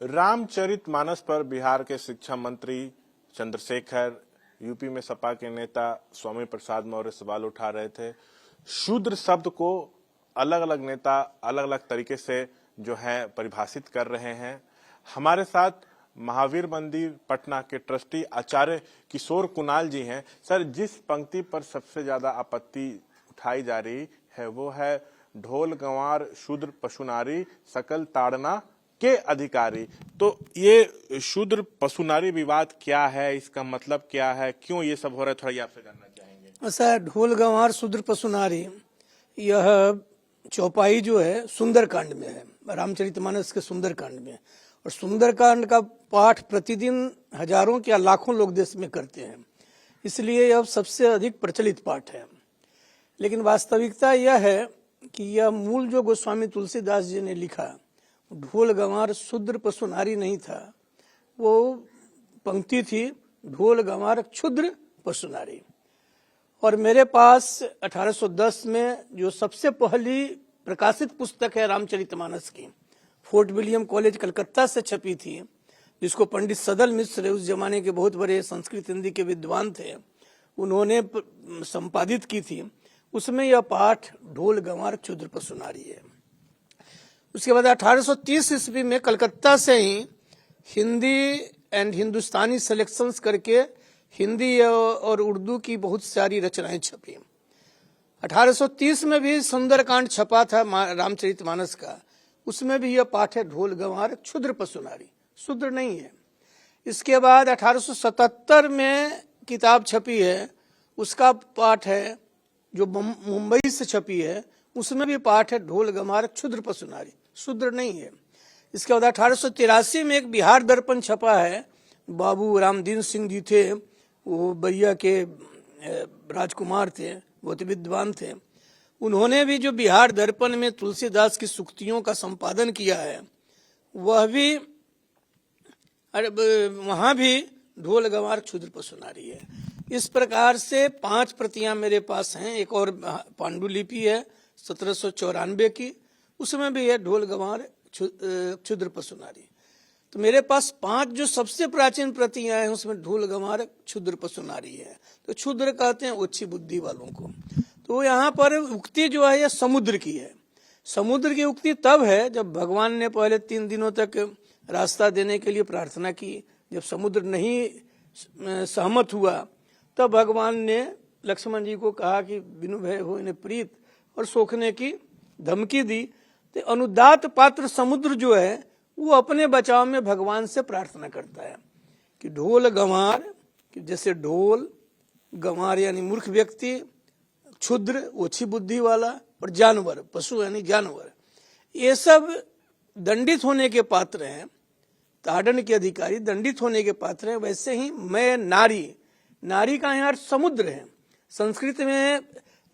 रामचरितमानस पर बिहार के शिक्षा मंत्री चंद्रशेखर, यूपी में सपा के नेता स्वामी प्रसाद मौर्य सवाल उठा रहे थे। शूद्र शब्द को अलग अलग नेता अलग अलग तरीके से जो है परिभाषित कर रहे हैं। हमारे साथ महावीर मंदिर पटना के ट्रस्टी आचार्य किशोर कुणाल जी हैं। सर, जिस पंक्ति पर सबसे ज्यादा आपत्ति उठाई जा रही है वो है ढोल गंवार शूद्र पशुनारी सकल ताड़ना के अधिकारी। तो ये शूद्र पशुनारी विवाद क्या है, इसका मतलब क्या है, क्यों ये सब हो रहा है, थोड़ा ये आपसे जानना चाहेंगे। ऐसा ढोल गंवार शूद्र पशुनारी, यह चौपाई जो है सुंदरकांड में है, रामचरितमानस के सुंदरकांड में। और सुंदरकांड का पाठ प्रतिदिन हजारों या लाखों लोग देश में करते हैं, इसलिए यह सबसे अधिक प्रचलित पाठ है। लेकिन वास्तविकता यह है कि यह मूल जो गोस्वामी तुलसीदास जी ने लिखा, ढोल गंवार शूद्र पशुनारी नहीं था, वो पंक्ति थी ढोल गंवार क्षुद्र पशुनारी। और मेरे पास 1810 में जो सबसे पहली प्रकाशित पुस्तक है रामचरितमानस की, फोर्ट विलियम कॉलेज कलकत्ता से छपी थी, जिसको पंडित सदल मिश्र, उस जमाने के बहुत बड़े संस्कृत हिंदी के विद्वान थे, उन्होंने संपादित की थी। उसमें यह पाठ ढोल गंवार क्षुद्र पशुनारी है। उसके बाद 1830 ईस्वी में कलकत्ता से ही हिंदी एंड हिंदुस्तानी सिलेक्शंस करके हिंदी और उर्दू की बहुत सारी रचनाएं छपी। 1830 में भी सुंदरकांड छपा था रामचरितमानस का, उसमें भी यह पाठ है ढोल गंवार क्षुद्र पशुनारी, शूद्र नहीं है। इसके बाद 1877 में किताब छपी है, उसका पाठ है जो मुंबई से छपी है, उसमें भी पाठ है ढोल गंवार क्षुद्र पशुनारी, शूद्र नहीं है। इसके बाद 1883 में एक बिहार दर्पण छपा है, बाबू रामदीन सिंह जी थे, वो बैया के राजकुमार थे, बहुत विद्वान थे। उन्होंने भी जो बिहार दर्पण में तुलसीदास की सूक्तियों का संपादन किया है, वह भी वहां भी ढोल गंवार क्षुद्र पशुनारी है। इस प्रकार से 5 प्रतियां मेरे पास हैं। एक और पांडुलिपि है 1794 की, उसमें भी है ढोल गंवार क्षुद्र पशुनारी। तो मेरे पास 5 जो सबसे प्राचीन प्रतियां हैं, उसमें ढोल गंवार क्षुद्र पशुनारी है। तो क्षुद्र कहते हैं ओछी बुद्धि वालों को। तो यहाँ पर उक्ति जो है यह समुद्र की है। समुद्र की उक्ति तब है जब भगवान ने पहले 3 दिनों तक रास्ता देने के लिए प्रार्थना की। जब समुद्र नहीं सहमत हुआ तब भगवान ने लक्ष्मण जी को कहा कि बिनु भय हो इन्हें प्रीत, और सोखने की धमकी दी। तो अनुदात पात्र समुद्र जो है वो अपने बचाव में भगवान से प्रार्थना करता है कि ढोल गंवार, कि जैसे ढोल गंवार यानी मूर्ख व्यक्ति, क्षुद्र ओछी बुद्धि वाला, और जानवर पशु यानी जानवर, ये सब दंडित होने के पात्र हैं, ताड़न के अधिकारी दंडित होने के पात्र हैं। वैसे ही मैं नारी, नारी का यहाँ समुद्र है। संस्कृत में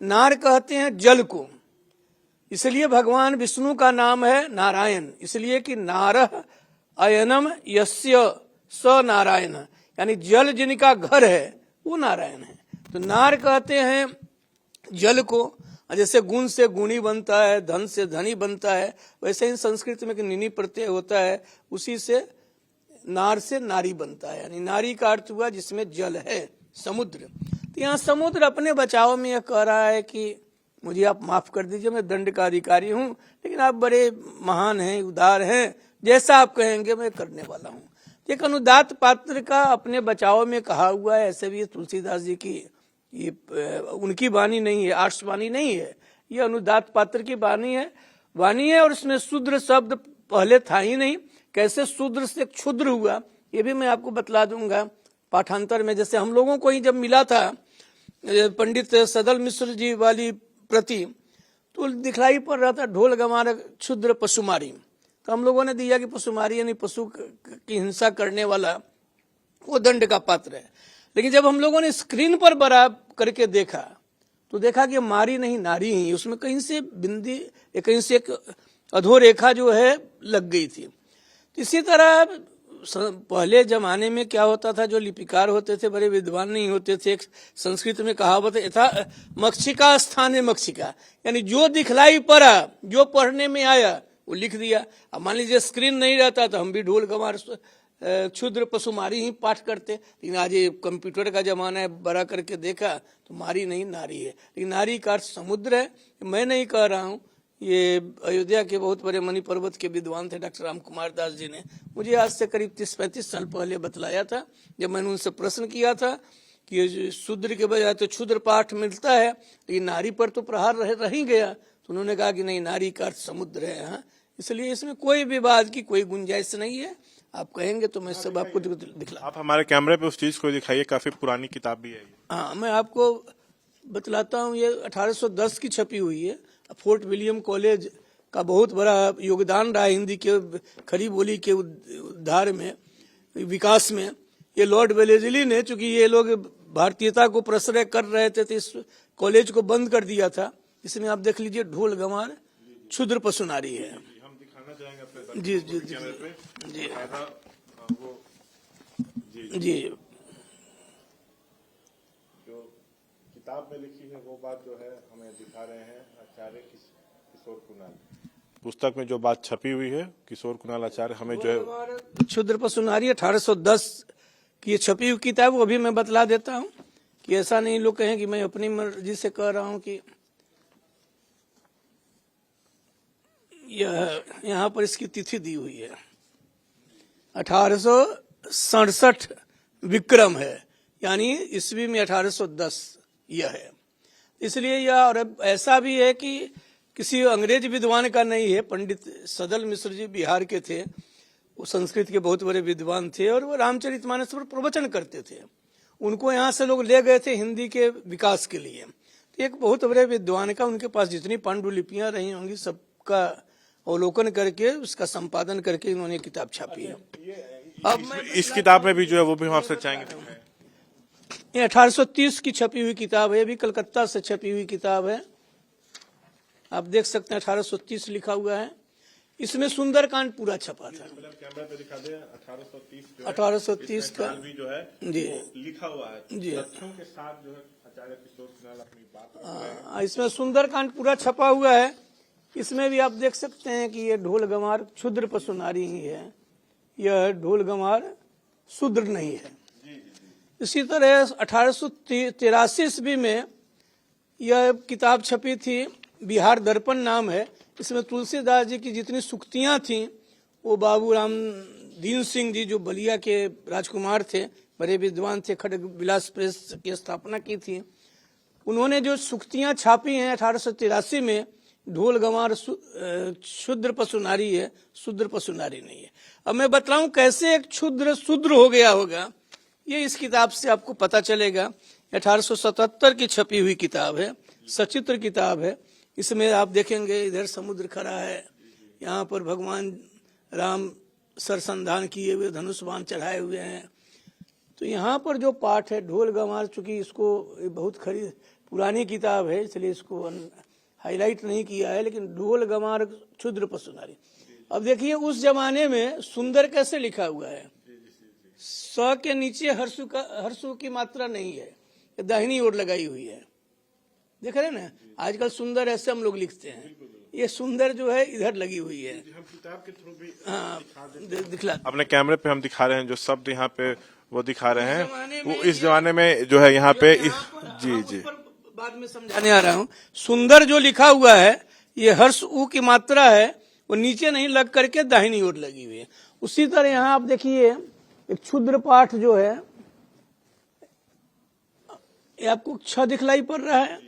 नार कहते हैं जल को, इसलिए भगवान विष्णु का नाम है नारायण, इसलिए कि नारः अयनम यस्य स नारायण, यानी जल जिनका घर है वो नारायण है। तो नार कहते हैं जल को। जैसे गुण से गुणी बनता है, धन से धनी बनता है, वैसे ही संस्कृत में निनी प्रत्यय होता है, उसी से नार से नारी बनता है। यानी नारी का अर्थ हुआ जिसमें जल है, समुद्र। तो यहाँ समुद्र अपने बचाव में यह कह रहा है कि मुझे आप माफ कर दीजिए, मैं दंड का अधिकारी हूँ, लेकिन आप बड़े महान हैं, उदार हैं, जैसा आप कहेंगे मैं करने वाला हूँ। एक अनुदात पात्र का अपने बचाव में कहा हुआ है। ऐसे भी तुलसीदास जी की ये उनकी वाणी नहीं है, आर्षवाणी नहीं है, ये अनुदात पात्र की वाणी है। और उसमें शूद्र शब्द पहले था ही नहीं। कैसे शूद्र से क्षुद्र हुआ ये भी मैं आपको बतला दूंगा पाठांतर में। जैसे हम लोगों को ही जब मिला था पंडित सदल मिश्र जी वाली प्रति, तो दिखलाई पड़ रहा था ढोल गंवार क्षुद्र पशुमारी। तो हम लोगों ने दिया कि पशुमारी यानी पशु की हिंसा करने वाला वो दंड का पात्र है। लेकिन जब हम लोगों ने स्क्रीन पर बड़ा करके देखा तो देखा कि मारी नहीं नारी ही, उसमें कहीं से बिंदी, कहीं से एक अधोरेखा जो है लग गई थी। इसी तरह पहले जमाने में क्या होता था, जो लिपिकार होते थे बड़े विद्वान नहीं होते थे। संस्कृत में कहावत था मक्षिका स्थाने मक्षिका, यानी जो दिखलाई पड़ा, जो पढ़ने में आया वो लिख दिया। अब मान लीजिए स्क्रीन नहीं रहता तो हम भी ढोल गंवार क्षुद्र पशुमारी ही पाठ करते, लेकिन आज ये कंप्यूटर का जमाना है, बड़ा करके देखा तो मारी नहीं नारी है, लेकिन नारी का अर्थ समुद्र है। मैं नहीं कह रहा हूँ, ये अयोध्या के बहुत बड़े मणि पर्वत के विद्वान थे डॉक्टर राम कुमार दास जी ने मुझे आज से करीब 30-35 साल पहले बतलाया था, जब मैंने उनसे प्रश्न किया था कि ये शूद्र के बजाय तो क्षुद्र पाठ मिलता है, लेकिन नारी पर तो प्रहार रह ही गया, तो उन्होंने कहा कि नहीं, नारी का अर्थ समुद्र है। हाँ, इसलिए इसमें कोई विवाद की कोई गुंजाइश नहीं है। आप कहेंगे तो मैं सब आपको दिखला। आप हमारे कैमरे पे उस चीज को दिखाइए, काफी पुरानी किताब भी है ये। हाँ, मैं आपको बतलाता हूँ, ये 1810 की छपी हुई है। फोर्ट विलियम कॉलेज का बहुत बड़ा योगदान रहा हिंदी के खड़ी बोली के उद्धार में, विकास में। ये लॉर्ड वेलेस्ली ने, चूंकि ये लोग भारतीयता को प्रश्रय कर रहे थे, तो इस कॉलेज को बंद कर दिया था। इसमें आप देख लीजिए, ढोल गंवार क्षुद्र पशुनारी है। हम दिखाना चाहेंगे अपने जी जी जी जी जी जो किताब में लिखी है वो बात जो है हमें दिखा रहे हैं आचार्य किशोर कुणाल। पुस्तक में जो बात छपी हुई है किशोर कुणाल आचार्य हमें जो है क्षुद्र पशुनारी 1810 की ये छपी हुई किताब, वो भी मैं बतला देता हूँ कि ऐसा नहीं लोग कहें कि मैं अपनी मर्जी से कह रहा हूँ कि यह यहाँ पर इसकी तिथि दी हुई है 1867 विक्रम है, यानी ईस्वी में 1810 यह है। इसलिए यह, और ऐसा भी है कि किसी अंग्रेज विद्वान का नहीं है। पंडित सदल मिश्र जी बिहार के थे, वो संस्कृत के बहुत बड़े विद्वान थे और वो रामचरितमानस पर प्रवचन करते थे। उनको यहाँ से लोग ले गए थे हिंदी के विकास के लिए। तो एक बहुत बड़े विद्वान का, उनके पास जितनी पांडुलिपियां रही होंगी सबका अवलोकन करके उसका संपादन करके इन्होंने किताब छापी है। अब इस किताब में भी जो है वो भी हम आपसे चाहेंगे। ये 1830 की छपी हुई किताब है, भी कलकत्ता से छपी हुई किताब है। आप देख सकते हैं 1830 लिखा हुआ है। इसमें सुंदरकांड पूरा छपा था। कैमरा पे दिखा दे, 1830 1830 का भी जो है जी लिखा हुआ है जी। तथ्यों के साथ जो है आचार्य किशोर कुणाल अपनी बात रख रहे हैं। इसमें सुंदरकांड पूरा छपा हुआ है। इसमें भी आप देख सकते हैं कि ये ढोल गंवार क्षुद्र पशुनारी ही है, यह ढोल गंवार शूद्र नहीं है। इसी तरह 1883 ईस्वी में यह किताब छपी थी, बिहार दर्पण नाम है। इसमें तुलसीदास जी की जितनी सुक्तियां थी, वो बाबू राम दीन सिंह जी जो बलिया के राजकुमार थे, बड़े विद्वान थे, खड्ग विलास प्रेस की स्थापना की थी, उन्होंने जो सुक्तियां छापी हैं 1883 में, ढोल गंवार क्षुद्र पशुनारी है, शूद्र पशुनारी नहीं है। अब मैं बतलाऊं कैसे एक क्षुद्र शूद्र हो गया होगा, ये इस किताब से आपको पता चलेगा। 1877 की छपी हुई किताब है, सचित्र किताब है। इसमें आप देखेंगे इधर समुद्र खड़ा है, यहाँ पर भगवान राम सरसंधान किए हुए धनुष बाण चढ़ाए हुए हैं। तो यहाँ पर जो पाठ है ढोल गंवार, चूंकि इसको बहुत पुरानी किताब है इसलिए इसको हाईलाइट नहीं किया है, लेकिन ढोल गंवार क्षुद्र पशुनारी। अब देखिए उस जमाने में सुंदर कैसे लिखा हुआ है, स के नीचे हर्षु की मात्रा नहीं है, दाहिनी ओर लगाई हुई है। देख रहे ना, आजकल सुंदर ऐसे हम लोग लिखते हैं, ये सुंदर जो है इधर लगी हुई है। हम किताब के थ्रू भी दिखला अपने कैमरे पे हम दिखा रहे हैं, जो शब्द यहाँ पे वो दिखा रहे हैं, वो इस जमाने में जो है यहाँ पे जी जी बाद में समझाने आ रहा हूँ। सुंदर जो लिखा हुआ है ये हर्ष ऊ की मात्रा है, वो नीचे नहीं लग करके दाहिनी ओर लगी हुई है। उसी तरह यहाँ आप देखिए एक क्षुद्र पाठ जो है, ये आपको क्ष दिखलाई पड़ रहा है,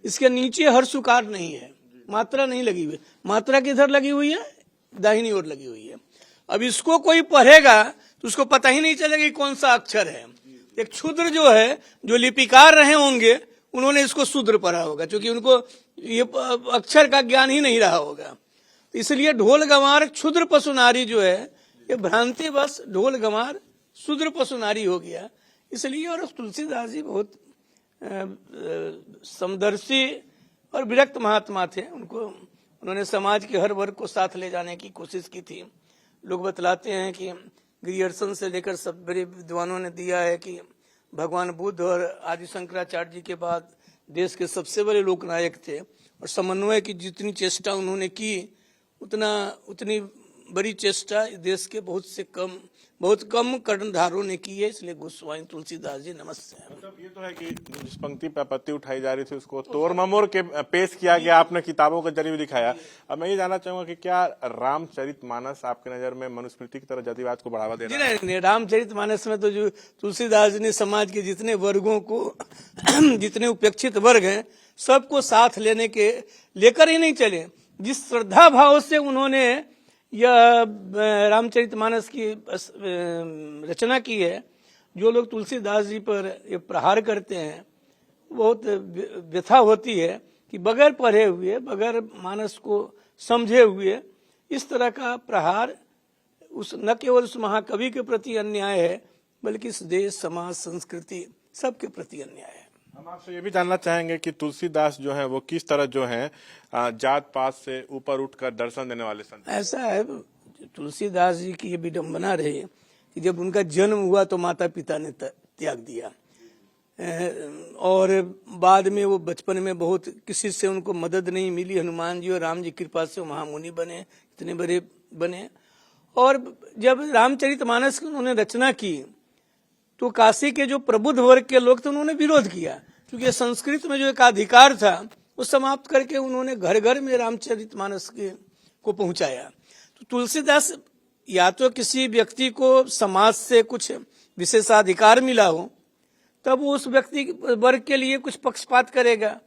इसके नीचे हर्षुकार नहीं है, मात्रा नहीं लगी हुई। मात्रा किधर लगी हुई है, दाहिनी ओर लगी हुई है। अब इसको कोई पढ़ेगा तो उसको पता ही नहीं चलेगा कि कौन सा अक्षर है। एक क्षुद्र जो है, जो लिपिकार रहे होंगे उन्होंने इसको शूद्र पढ़ा होगा, क्योंकि उनको ये अक्षर का ज्ञान ही नहीं रहा होगा। तो इसलिए ढोल गंवार क्षुद्र पशुनारी जो है, ये भ्रांति बस ढोल गंवार शूद्र पशुनारी हो गया। इसलिए, और तुलसीदास जी बहुत समदर्शी और विरक्त महात्मा थे, उन्होंने समाज के हर वर्ग को साथ ले जाने की कोशिश की थी। लोग बतलाते हैं कि ग्रियर्सन से लेकर सब बड़े विद्वानों ने दिया है कि भगवान बुद्ध और आदि शंकराचार्य जी के बाद देश के सबसे बड़े लोकनायक थे, और समन्वय की जितनी चेष्टा उन्होंने की उतनी बड़ी चेष्टा देश के बहुत कम कर्णधारों ने की है। इसलिए गोस्वामी तुलसीदास जी नमस्ते। मतलब ये तो है कि जिस पंक्ति पे आपत्ति उठाई जा रही थी उसको तोड़ ममोड़ के पेश किया गया, आपने किताबों के जरिए भी दिखाया। अब मैं ये जानना चाहूंगा कि क्या रामचरितमानस आपके नजर में मनुस्मृति की तरह जातिवाद को बढ़ावा दे रहा है? नहीं, रामचरितमानस में तो जो तुलसीदास जी ने समाज के जितने वर्गों को जितने उपेक्षित वर्ग हैं सबको साथ लेकर ही नहीं चले। जिस श्रद्धा भाव से उन्होंने यह रामचरितमानस की रचना की है, जो लोग तुलसीदास जी पर ये प्रहार करते हैं, बहुत व्यथा होती है कि बगैर पढ़े हुए, बगैर मानस को समझे हुए इस तरह का प्रहार न केवल उस महाकवि के प्रति अन्याय है, बल्कि इस देश, समाज, संस्कृति सबके प्रति अन्याय है। हम आपसे ये भी जानना चाहेंगे कि तुलसीदास जो है वो किस तरह जो है जात पात से ऊपर उठकर दर्शन देने वाले संत। ऐसा है, तुलसीदास जी की ये विडंबना रही कि जब उनका जन्म हुआ तो माता पिता ने त्याग दिया, और बाद में वो बचपन में बहुत किसी से उनको मदद नहीं मिली। हनुमान जी और राम जी की कृपा से वो महामुनि बने, इतने बड़े बने। और जब रामचरितमानस की उन्होंने रचना की तो काशी के जो प्रबुद्ध वर्ग के लोग थे उन्होंने विरोध किया, क्योंकि संस्कृत में जो एक अधिकार था वो समाप्त करके उन्होंने घर घर में रामचरितमानस को पहुंचाया। तो तुलसीदास या तो किसी व्यक्ति को समाज से कुछ विशेषाधिकार मिला हो तब वो उस व्यक्ति वर्ग के लिए कुछ पक्षपात करेगा,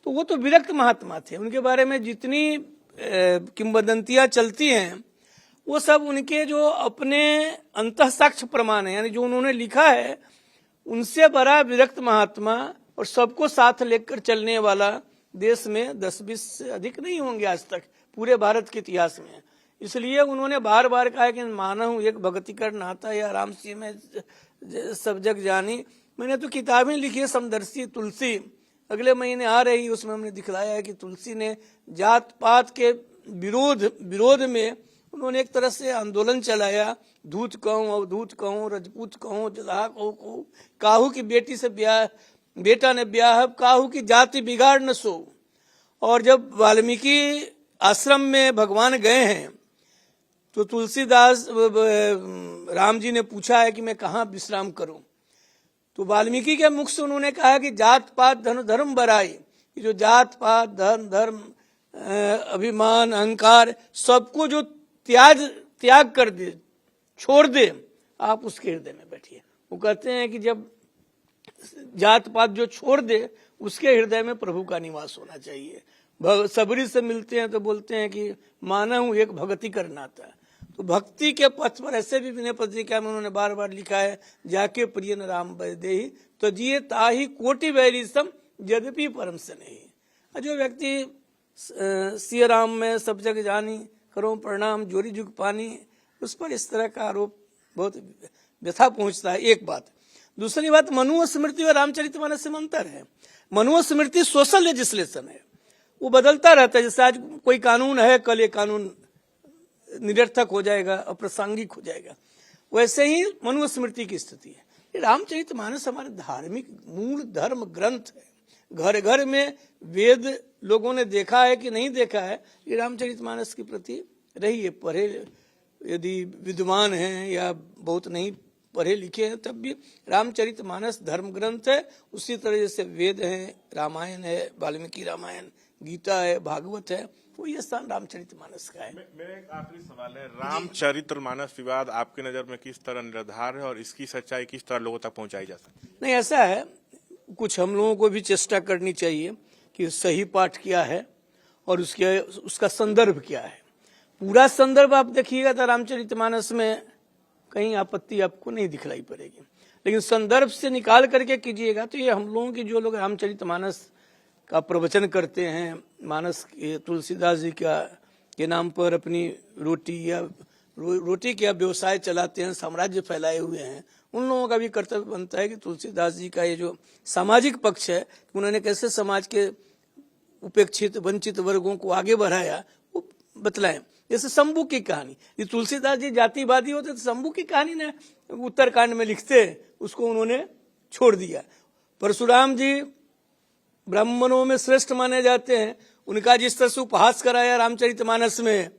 तो वो तो विरक्त महात्मा थे। उनके बारे में जितनी किंवदंतियां चलती हैं वो सब उनके जो अपने अंतःसाक्ष्य प्रमाण है, यानी जो उन्होंने लिखा है, उनसे बड़ा विरक्त महात्मा और सबको साथ लेकर चलने वाला देश में 10-20 से अधिक नहीं होंगे आज तक पूरे भारत के इतिहास में। इसलिए उन्होंने बार बार कहा कि मानव एक भक्ति कर नाता या राम सी में सब जग जानी। मैंने तो किताबें लिखी है, समदर्शी तुलसी अगले महीने आ रही, उसमें हमने दिखलाया है कि तुलसी ने जात पात के विरोध में उन्होंने एक तरह से आंदोलन चलाया। धूत कहूं, अवधूत कहूं, रजपूत कहूं, जलाह कहूं, काहू की बेटी से बेटा ने ब्याह, काहू की जाति बिगाड़ न सो। और जब वाल्मीकि आश्रम में भगवान गए हैं तो तुलसीदास राम जी ने पूछा है कि मैं कहाँ विश्राम करूं, तो वाल्मीकि के मुख से उन्होंने कहा कि जात पात धन धर्म बराई, जो जात पात धर्म अभिमान अहंकार सबको जो त्याग कर दे, छोड़ दे, आप उसके हृदय में बैठिए। वो कहते हैं कि जब जात पात जो छोड़ दे उसके हृदय में प्रभु का निवास होना चाहिए। सबरी से मिलते हैं तो बोलते हैं कि माना हूं एक भक्ति करना था। तो भक्ति के पथ पर ऐसे भी विनय पत्रिका में उन्होंने बार बार लिखा है, जाके प्रिय न राम वैदेही तो जिये ताही कोटि वैरी सम यद्यपि परम से नहीं। जो व्यक्ति सिय राम में सब जग जानी, करो प्रणाम जोरी जुग पानी, उस पर इस तरह का आरोप बहुत व्यथा पहुंचता है। एक बात। दूसरी बात, मनुस्मृति और रामचरितमानस में अंतर है। मनुस्मृति सोशल लेजिस्लेशन है, वो बदलता रहता है। जैसे आज कोई कानून है, कल ये कानून निरर्थक हो जाएगा, अप्रासंगिक हो जाएगा, वैसे ही मनुस्मृति की स्थिति है। रामचरितमानस हमारे धार्मिक मूल धर्म ग्रंथ है। घर घर में वेद लोगों ने देखा है कि नहीं देखा है, ये रामचरितमानस के प्रति रही है। पढ़े यदि विद्वान हैं या बहुत नहीं पढ़े लिखे हैं तब भी रामचरितमानस धर्म ग्रंथ है। उसी तरह जैसे वेद हैं, रामायण है, वाल्मीकि रामायण, गीता है, भागवत है, वो ये स्थान रामचरितमानस का है। मेरा एक आखिरी सवाल है, रामचरितमानस विवाद आपकी नजर में किस तरह निराधार है और इसकी सच्चाई किस तरह लोगों तक पहुंचाई जा सकती है? नहीं, ऐसा है, कुछ हम लोगों को भी चेष्टा करनी चाहिए कि सही पाठ क्या है और उसका संदर्भ क्या है। पूरा संदर्भ आप देखिएगा तो रामचरितमानस में कहीं आपत्ति आपको नहीं दिखलाई पड़ेगी, लेकिन संदर्भ से निकाल करके कीजिएगा तो ये हम लोगों की जो लोग रामचरितमानस का प्रवचन करते हैं, मानस तुलसीदास जी के नाम पर अपनी रोटी का व्यवसाय चलाते हैं, साम्राज्य फैलाए हुए हैं, उन लोगों का भी कर्तव्य बनता है कि तुलसीदास जी का ये जो सामाजिक पक्ष है, उन्होंने कैसे समाज के उपेक्षित वंचित वर्गों को आगे बढ़ाया, वो बतलाएं। जैसे शंभू की कहानी, ये तुलसीदास जी जातिवादी होते तो शंभू की कहानी ने उत्तरकांड में लिखते, उसको उन्होंने छोड़ दिया। परशुराम जी ब्राह्मणों में श्रेष्ठ माने जाते हैं, उनका जिस तरह से उपहास कराया रामचरितमानस में,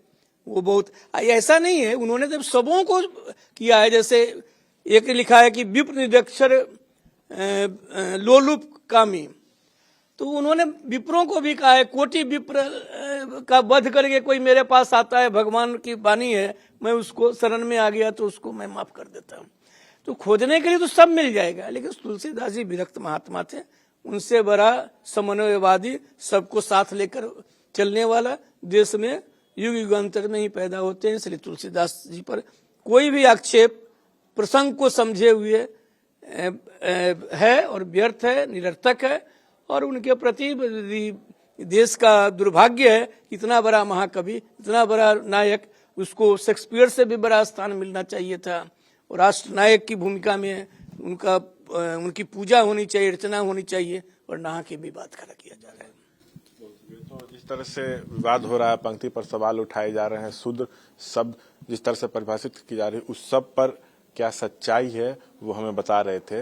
वो बहुत ऐसा नहीं है, उन्होंने तो सबों को किया है। जैसे एक लिखा है कि विप्र निरक्षर लोलुप कामी, तो उन्होंने विप्रों को भी कहा है, कोटि विप्र का वध करके कोई मेरे पास आता है, भगवान की वाणी है, मैं उसको शरण में आ गया तो उसको मैं माफ कर देता हूँ। तो खोजने के लिए तो सब मिल जाएगा, लेकिन तुलसीदास जी विरक्त महात्मा थे, उनसे बड़ा समन्वयवादी, सबको साथ लेकर चलने वाला, देश में युग युगांतर में ही पैदा होते हैं। इसलिए तुलसीदास जी पर कोई भी आक्षेप प्रसंग को समझे हुए है और व्यर्थ है, निरर्थक है। और उनके प्रति देश का दुर्भाग्य है, इतना बड़ा महाकवि, इतना बड़ा नायक, उसको शेक्सपियर से भी बड़ा स्थान मिलना चाहिए था। और राष्ट्र नायक की भूमिका में उनकी पूजा होनी चाहिए, अर्चना होनी चाहिए, और नहा के भी बात खड़ा किया जा रहा है। तो जिस तरह से विवाद हो रहा है, पंक्ति पर सवाल उठाए जा रहे हैं, शूद्र शब्द जिस तरह से परिभाषित की जा रही है, उस सब पर क्या सच्चाई है वो हमें बता रहे थे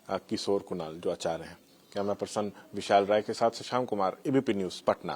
किशोर कुणाल जो आचार्य हैं। कैमरा पर्सन विशाल राय के साथ शशांक कुमार, एबीपी न्यूज पटना।